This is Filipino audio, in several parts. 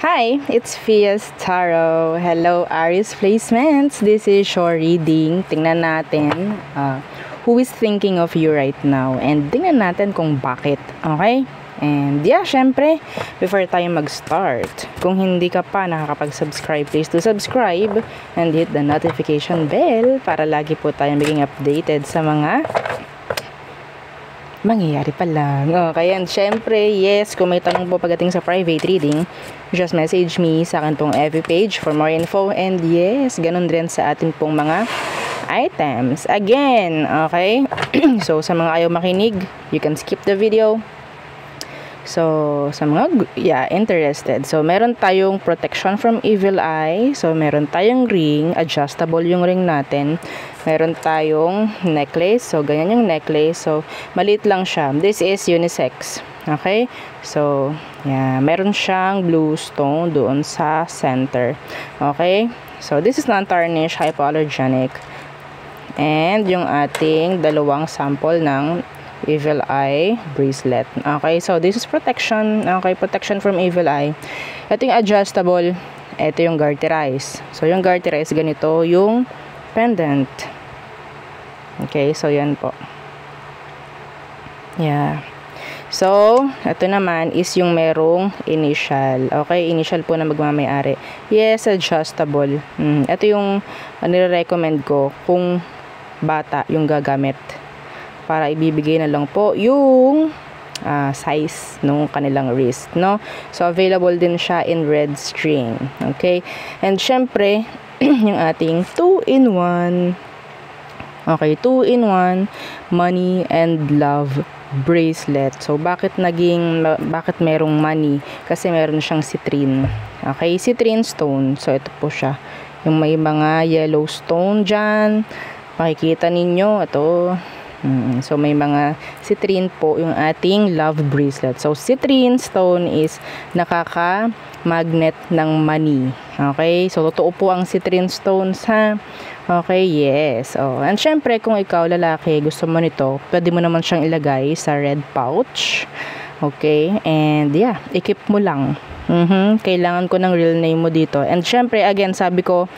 Hi, it's Fias Taro. Hello, Aries Placements. This is your reading. Tingnan natin who is thinking of you right now. And tingnan natin kung bakit. Okay? And yeah, syempre, before tayo mag-start, kung hindi ka pa nakakapag-subscribe, please do subscribe and hit the notification bell para lagi po tayo maging updated sa mga mangyayari pa lang. Okay, and syempre, yes, kung may tanong po pagdating sa private reading, just message me sa akin pong FB page for more info. And yes, ganun rin sa atin pong mga items. Again, okay? So, sa mga ayaw makinig, you can skip the video. So, sa mga interested. So, meron tayong protection from evil eye. So, meron tayong ring. Adjustable yung ring natin. Meron tayong necklace. So, ganyan yung necklace. So, maliit lang siya. This is unisex. Okay? So, yeah. Meron siyang blue stone doon sa center. Okay? So, this is non-tarnished, hypoallergenic. And yung ating dalawang sample ng evil eye bracelet. Okay, so this is protection. Okay, protection from evil eye. Ito yung adjustable. Ito yung garterize. So yung garterize, ganito yung pendant. Okay, so yan po. Yeah. So, ito naman is yung merong initial. Okay, initial po na magmamayari. Yes, adjustable. Ito yung nire-recommend ko kung bata yung gagamit. Para ibibigay na lang po yung size ng kanilang wrist, no? So, available din siya in red string. Okay? And, syempre, yung ating 2-in-1. Okay, 2-in-1 money and love bracelet. So, bakit merong money? Kasi meron siyang citrine. Okay, citrine stone. So, ito po siya. Yung may mga yellow stone dyan. Makikita ninyo, ito. So, may mga citrine po yung ating love bracelet. So, citrine stone is nakaka-magnet ng money. Okay? So, totoo po ang citrine stones, ha? Okay, yes. Oh, and syempre, kung ikaw lalaki, gusto mo nito, pwede mo naman siyang ilagay sa red pouch. Okay? And, yeah, i-keep mo lang. Kailangan ko ng real name mo dito. And, syempre, again, sabi ko,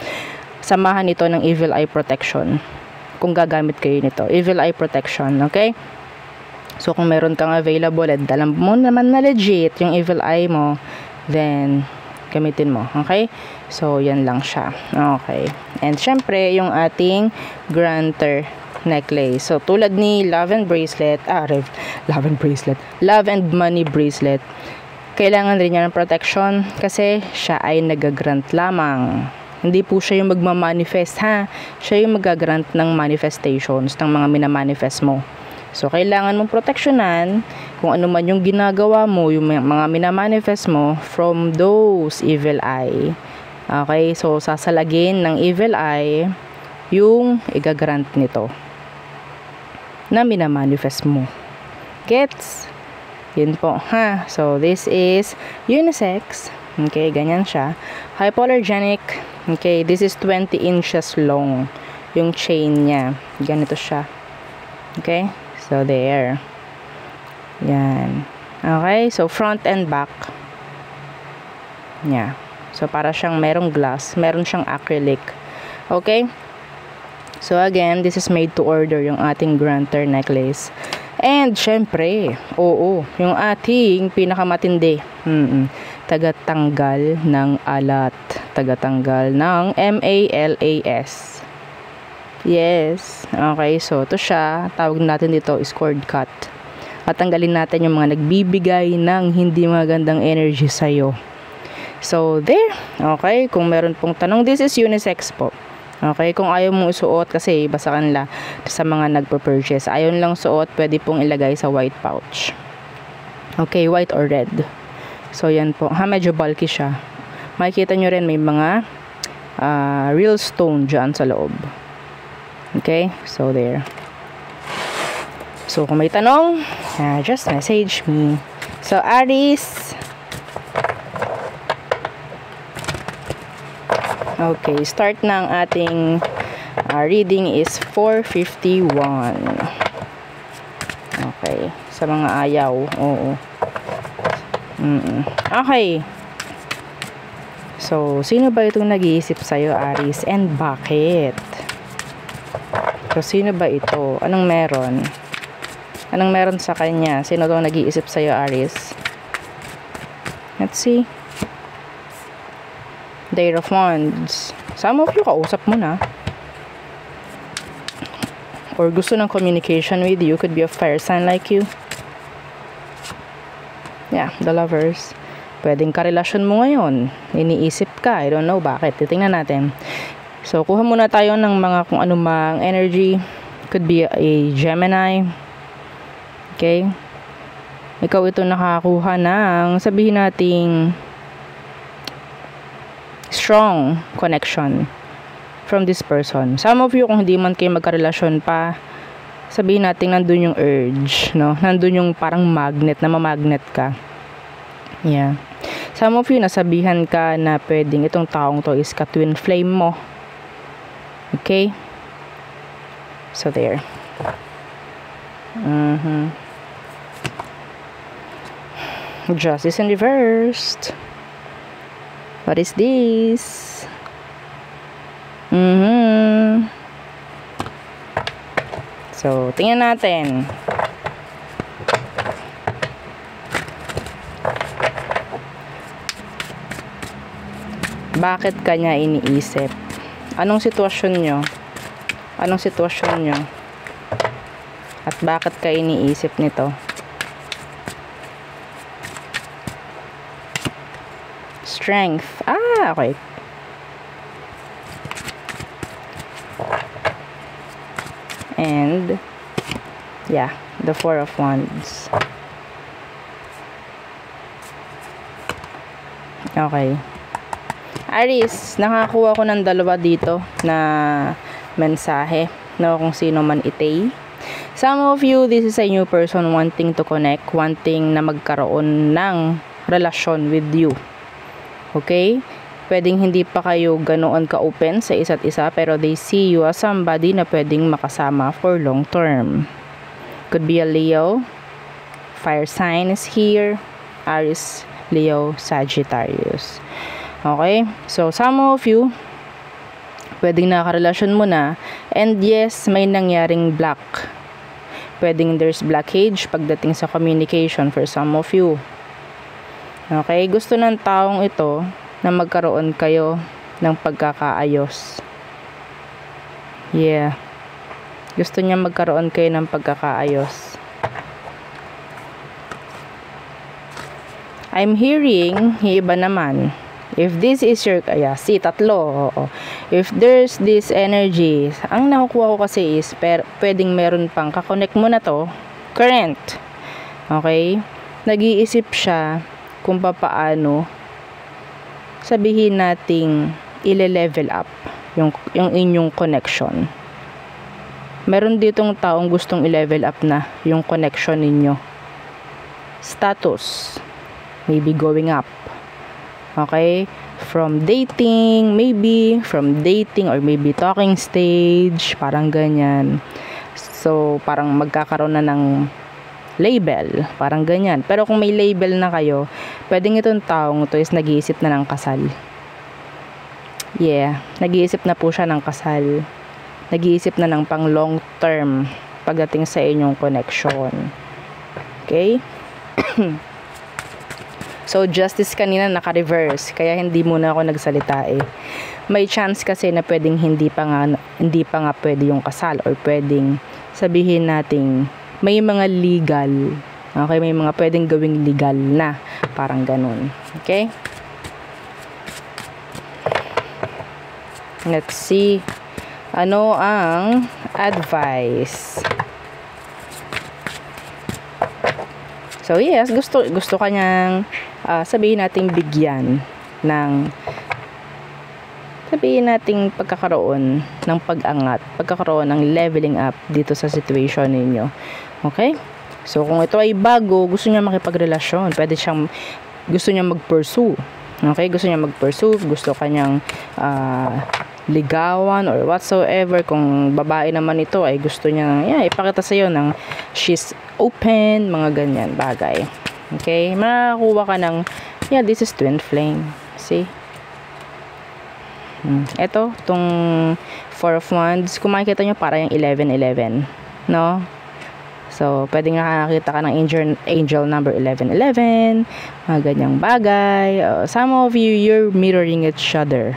samahan ito ng evil eye protection. Kung gagamit kayo nito. Evil eye protection, okay? So, kung meron kang available at alam mo naman na legit yung evil eye mo, then, gamitin mo, okay? So, yan lang siya. Okay. And, syempre, yung ating granter necklace. So, tulad ni love and money bracelet, kailangan rin niya ng protection kasi siya ay nagagrant lamang. Hindi po siya yung magmamanifest, ha? Siya yung magagrant ng manifestations ng mga minamanifest mo. So, kailangan mong proteksyonan kung ano man yung ginagawa mo, yung mga minamanifest mo from those evil eye. Okay? So, sasalagin ng evil eye yung igagrant nito na minamanifest mo. Gets? Yun po, ha? So, this is unisex. Okay, ganyan siya. Hypoallergenic. Okay, this is 20 inches long. Yung chain niya. Ganito siya. Okay, so there. Yan. Okay, so front and back. Yeah. So, para siyang merong glass. Meron siyang acrylic. Okay? So, again, this is made to order yung ating granter necklace. And, syempre, yung ating pinakamatindi. Tagatanggal ng alat. Tagatanggal ng MALAS. Yes. Okay, so ito siya. Tawag natin dito is cord cut. At tanggalin natin yung mga nagbibigay ng hindi magandang energy sa'yo. So, there. Okay, kung meron pong tanong, this is unisex po. Okay, kung ayaw mong isuot kasi basa kanila sa mga nagpo-purchase. Ayaw lang suot, pwede pong ilagay sa white pouch. Okay, white or red. So, yan po. Medyo bulky siya. Makikita nyo rin may mga real stone dyan sa loob. Okay? So, there. So, kung may tanong, just message me. So, Aries. Okay, start ng ating reading is 451. Okay, sa mga ayaw. Oo. Okay. So, sino ba itong nag-iisip sa'yo, Aries? And bakit? So, sino ba ito? Anong meron? Anong meron sa kanya? Sino itong nag-iisip sa'yo, Aries? Let's see. Eight of Wands. Some of you, kausap mo na. Or gusto ng communication with you. Could be a fire sign like you. Yeah, the Lovers. Pwedeng karelasyon mo ngayon. Iniisip ka. I don't know bakit. Titingnan natin. So, kuha muna tayo ng mga kung anumang energy. Could be a Gemini. Okay? Ikaw ito nakakuha ng, sabihin nating, strong connection from this person. Some of you, kung hindi man kayo magkarelasyon pa, sabihin natin nandun yung urge, no? Nandun yung parang magnet, na mamagnet ka. Yeah. Some of you, nasabihan ka na pwedeng itong taong to is ka-twin flame mo. Okay? So, there. Justice in reversed. What is this? So, tingnan natin. Bakit kanya iniisip? Anong sitwasyon nyo? Anong sitwasyon nyo? At bakit ka iniisip nito? Strength. Ah, okay. And, yeah, the Four of Wands. Okay. Aries, nakakuha ko ng dalawa dito na mensahe, no, kung sino man itay. Some of you, this is a new person wanting to connect, wanting na magkaroon ng relasyon with you. Okay? Pwedeng hindi pa kayo ganoon ka-open sa isa't isa, pero they see you as somebody na pwedeng makasama for long term. Could be a Leo. Fire sign is here. Aries, Leo, Sagittarius. Okay? So, some of you, pwedeng nakarelasyon mo na. And yes, may nangyaring block. Pwedeng there's blockage pagdating sa communication for some of you. Okay? Gusto ng taong ito na magkaroon kayo ng pagkakaayos. Yeah. Gusto niya magkaroon kayo ng pagkakaayos. I'm hearing, iba naman. If this is your, see, tatlo. Oo. If there's this energy, ang nakukuha ko kasi is, pwedeng meron pang, kakonect mo na to, current. Okay? Nag-iisip siya kung paano, sabihin nating, ile-level up yung inyong connection. Meron ditong taong gustong i-level up na yung connection ninyo. Status. Maybe going up. Okay? From dating, maybe. From dating or maybe talking stage. Parang ganyan. So, parang magkakaroon na ng label. Parang ganyan. Pero kung may label na kayo, pwedeng itong taong to is nag-iisip na ng kasal. Yeah. Nag-iisip na po siya ng kasal. Nag-iisip na ng pang long term pagdating sa inyong connection. Okay? So, justice kanina naka-reverse. Kaya hindi muna ako nagsalita eh. May chance kasi na pwedeng hindi pa nga pwede yung kasal. Or pwedeng sabihin nating may mga legal. Okay? May mga pwedeng gawing legal na. Parang ganun. Okay? Let's see. Ano ang advice? So, yes, gusto kanyang sabihin nating bigyan ng pagkakaroon ng pag-angat, pagkakaroon ng leveling up dito sa situation ninyo. Okay? So, kung ito ay bago, gusto niya makipagrelasyon, gusto niya mag-pursue. Okay? Gusto niya mag-pursue, gusto kanyang ligawan or whatsoever. Kung babae naman ito ay gusto niya ipakita sa iyo ng she's open, mga ganyan bagay. Okay? Makakuha ka ng this is twin flame. See? Ito, itong Four of Wands, kung makikita nyo, parang yung 11-11, no? So, pwedeng nakakita ka ng angel number 11-11, mga ganyang bagay. Some of you, you're mirroring each other.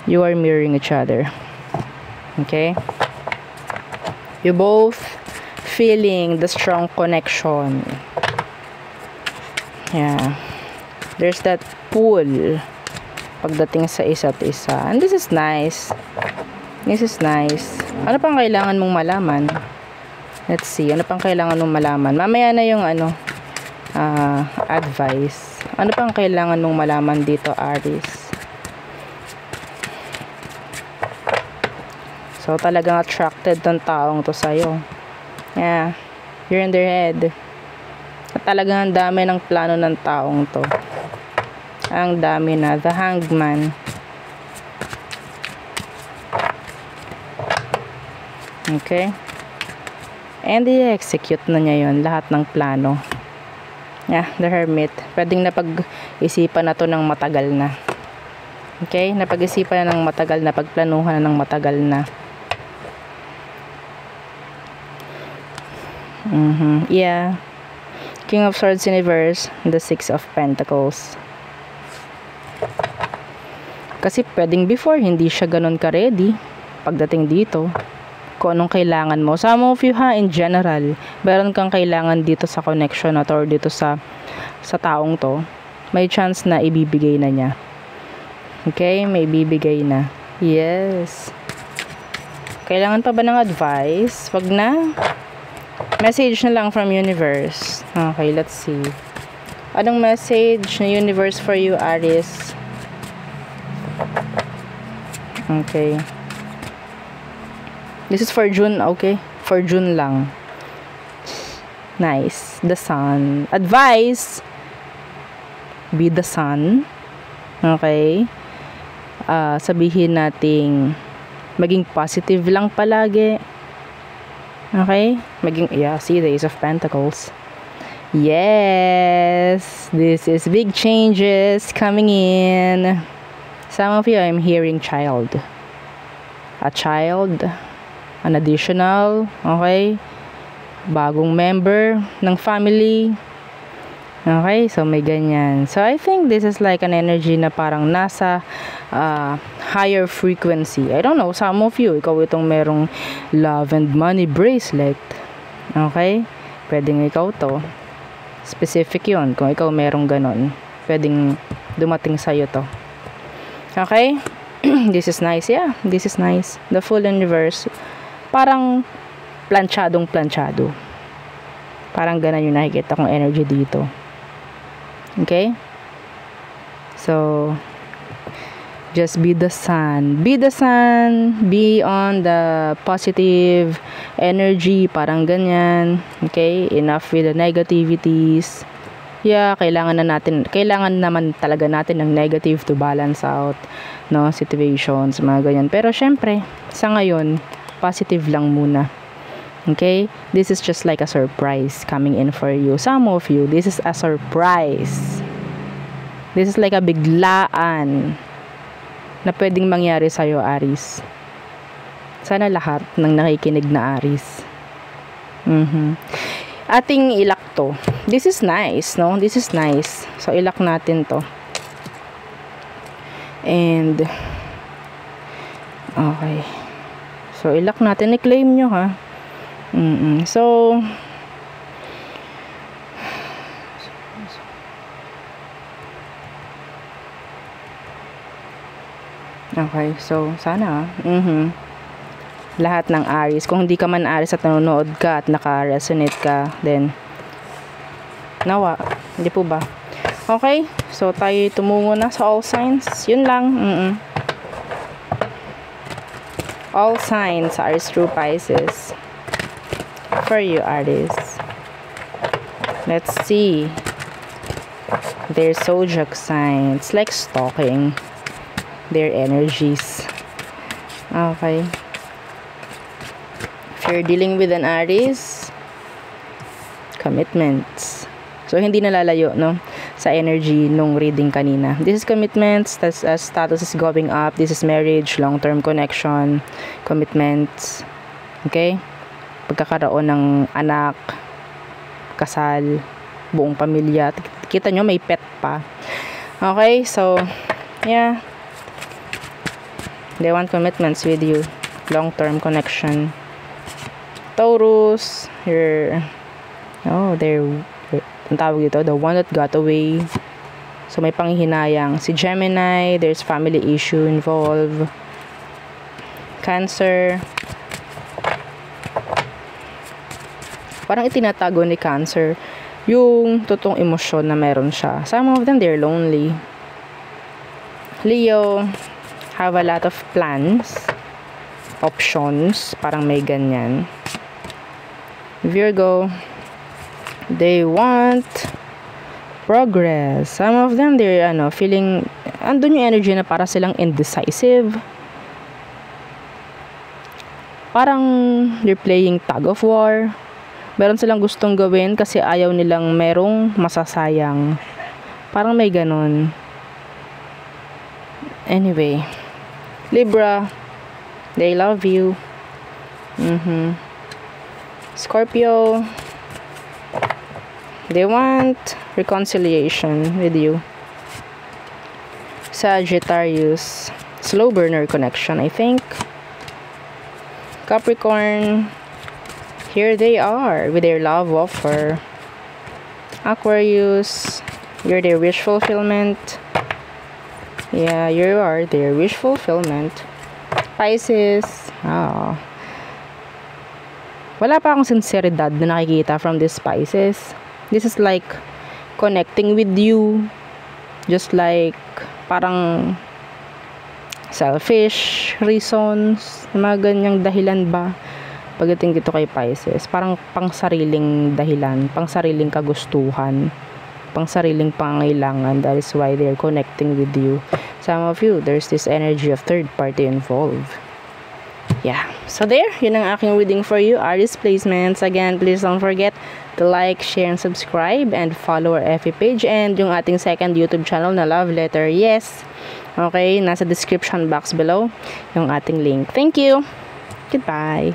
You are mirroring each other. Okay? You both feeling the strong connection. Yeah. There's that pull pagdating sa isa't isa. And this is nice. This is nice. Ano pang kailangan mong malaman? Let's see. Ano pang kailangan mong malaman? Mamaya na yung advice. Ano pang kailangan mong malaman dito, Aries? So, talagang attracted tong taong to sa'yo. Yeah. You're in their head. At talagang ang dami ng plano ng taong to. Ang dami na. The Hangman. Okay? And i-execute na niya yun. Lahat ng plano. Yeah, the Hermit. Pwedeng napag-isipan na to ng matagal na. Okay? Napag-isipan na ng matagal na. Pagplanuhan na ng matagal na. Yeah. King of Swords in reverse. The Six of Pentacles. Kasi pwedeng before, hindi siya ganun ka-ready pagdating dito. Kung anong kailangan mo. Some of you in general, meron kang kailangan dito sa connection at or dito sa taong to. May chance na ibibigay na niya. Okay? May ibibigay na. Yes. Kailangan pa ba ng advice? Wag na. Message na lang from universe. Okay, let's see. Anong message na universe for you, Aries? Okay. This is for June, okay? For June lang. Nice. The Sun. Advice. Be the sun. Okay? Sabihin nating maging positive lang palagi. Okay? See, the Ace of Pentacles. Yes! This is big changes coming in. Some of you, I'm hearing child. A child. An additional. Okay? Bagong member ng family. Okay? So, may ganyan. So, I think this is like an energy na parang nasa higher frequency. I don't know, some of you, ikaw itong merong love and money bracelet. Okay? Pwedeng ikaw to. Specific yun. Kung ikaw merong ganon, pwedeng dumating sa'yo to. Okay? This is nice. Yeah, this is nice. The full universe. Parang planchadong planchado. Parang ganon yung nakikita kong energy dito. Okay? So, just be the sun. Be the sun. Be on the positive energy. Parang ganyan. Okay? Enough with the negativities. Yeah, kailangan naman talaga natin ng negative to balance out, no, situations, mga ganyan. Pero syempre, sa ngayon, positive lang muna. Okay? This is just like a surprise coming in for you. Some of you, this is a surprise. This is like a biglaan na pwedeng mangyari sa'yo, Aries. Sana lahat ng nakikinig na Aries. Ating ilak to. This is nice, no? This is nice. So, ilak natin to. And, okay. So, ilak natin. I-claim nyo, ha? So, okay. So, sana, lahat ng Aries. Kung hindi ka man Aries at nanonood ka at naka-resonate ka, then, nawa. Hindi po ba? Okay. So, tayo tumungo na sa all signs. Yun lang. All signs are true Pisces. For you, Aries. Let's see. Their zodiac signs. Like stalking their energies. Okay. If you're dealing with an Aries, commitments. So, hindi nalalayo, no? sa energy nung reading kanina. This is commitments, status is going up. This is marriage, long-term connection, commitments. Okay? Pagkakaroon ng anak, kasal, buong pamilya. Kita nyo, may pet pa. Okay? So, yeah. They want commitments with you. Long-term connection. Taurus, they're ang tawag dito, the one that got away. So, may panghihinayang. Si Gemini, there's family issue involved. Cancer. Parang itinatago ni Cancer yung totoong emosyon na meron siya. Some of them, they're lonely. Leo, have a lot of plans, options, parang may ganyan. Virgo, they want progress. Some of them, they're feeling, andun yung energy na para silang indecisive. Parang they're playing tug of war. Meron silang gustong gawin kasi ayaw nilang merong masasayang. Parang may ganun. Anyway, Libra, they love you. Scorpio, they want reconciliation with you. Sagittarius, slow burner connection, I think. Capricorn, here they are with their love offer. Aquarius, you're their wish fulfillment. Yeah, you are their wish fulfillment. Pisces, wala pa akong sinceridad na nakikita from this Pisces. This is like connecting with you. Just like parang selfish reasons. Mga ganyang dahilan ba? Pagdating dito kay Pisces. Parang pang sariling dahilan. Pang sariling kagustuhan. Pang sariling pangailangan. That is why they're connecting with you. Some of you, there's this energy of third party involved. Yeah. So there, yun ang aking reading for you. Aries placements. Again, please don't forget to like, share, and subscribe. And follow our FB page. And yung ating second YouTube channel na Love Letter. Yes. Okay, nasa description box below yung ating link. Thank you. Goodbye.